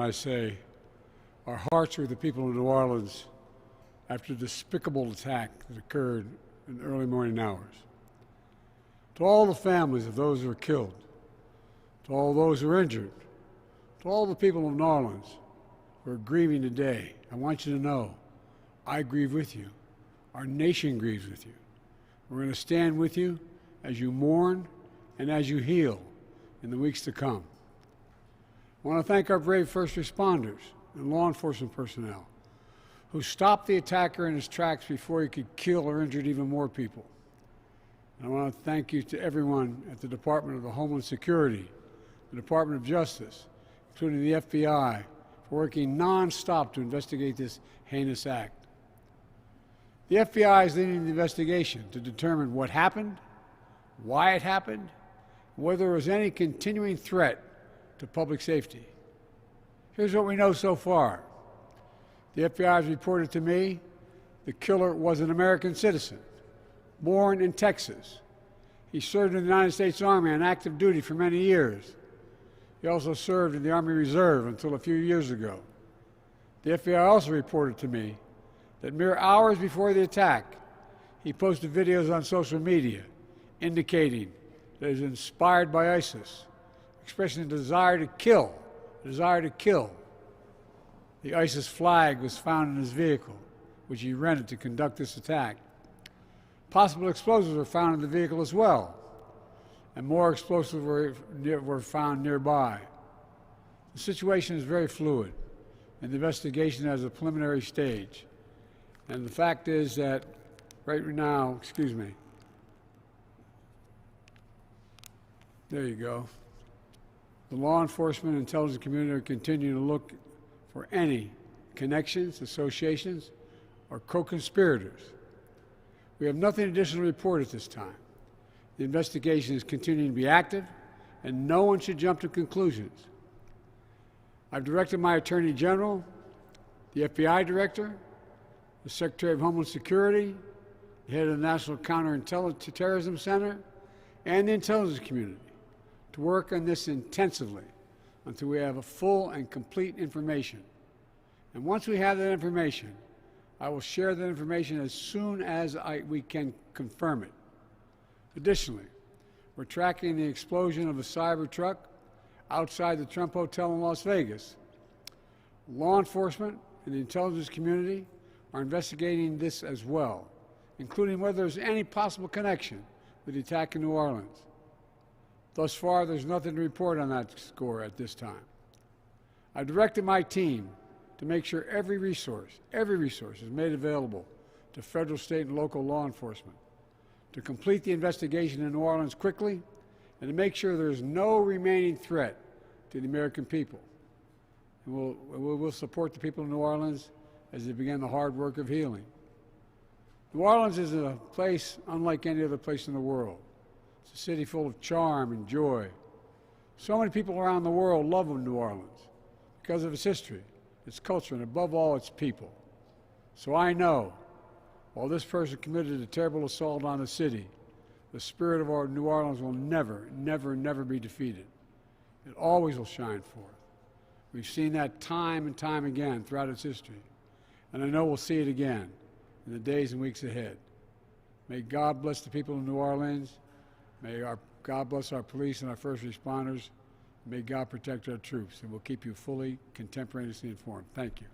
I say, our hearts are with the people of New Orleans after the despicable attack that occurred in the early morning hours. To all the families of those who were killed, to all those who were injured, to all the people of New Orleans who are grieving today, I want you to know, I grieve with you. Our nation grieves with you. We're going to stand with you as you mourn and as you heal in the weeks to come. I want to thank our brave first responders and law enforcement personnel who stopped the attacker in his tracks before he could kill or injure even more people. And I want to thank you to everyone at the Department of Homeland Security, the Department of Justice, including the FBI, for working nonstop to investigate this heinous act. The FBI is leading the investigation to determine what happened, why it happened, and whether there was any continuing threat to public safety. Here's what we know so far. The FBI has reported to me the killer was an American citizen, born in Texas. He served in the United States Army on active duty for many years. He also served in the Army Reserve until a few years ago. The FBI also reported to me that mere hours before the attack, he posted videos on social media indicating that he was inspired by ISIS, expressing a desire to kill. The ISIS flag was found in his vehicle, which he rented to conduct this attack. Possible explosives were found in the vehicle as well, and more explosives were found nearby. The situation is very fluid, and the investigation has a preliminary stage. And the fact is that right now, there you go. The law enforcement and intelligence community are continuing to look for any connections, associations, or co-conspirators. We have nothing additional to report at this time. The investigation is continuing to be active, and no one should jump to conclusions. I've directed my Attorney General, the FBI Director, the Secretary of Homeland Security, the head of the National Counterterrorism Center, and the intelligence community to work on this intensively until we have a full and complete information. And once we have that information, I will share that information as soon as we can confirm it. Additionally, we're tracking the explosion of a cyber truck outside the Trump Hotel in Las Vegas. Law enforcement and the intelligence community are investigating this as well, including whether there's any possible connection with the attack in New Orleans. Thus far, there's nothing to report on that score at this time. I directed my team to make sure every resource is made available to federal, state, and local law enforcement to complete the investigation in New Orleans quickly and to make sure there's no remaining threat to the American people. And we'll support the people of New Orleans as they begin the hard work of healing. New Orleans is a place unlike any other place in the world. It's a city full of charm and joy. So many people around the world love New Orleans because of its history, its culture, and above all, its people. So I know, while this person committed a terrible assault on the city, the spirit of our New Orleans will never, never, never be defeated. It always will shine forth. We've seen that time and time again throughout its history, and I know we'll see it again in the days and weeks ahead. May God bless the people of New Orleans. May God bless our police and our first responders. May God protect our troops, and we'll keep you fully contemporaneously informed. Thank you.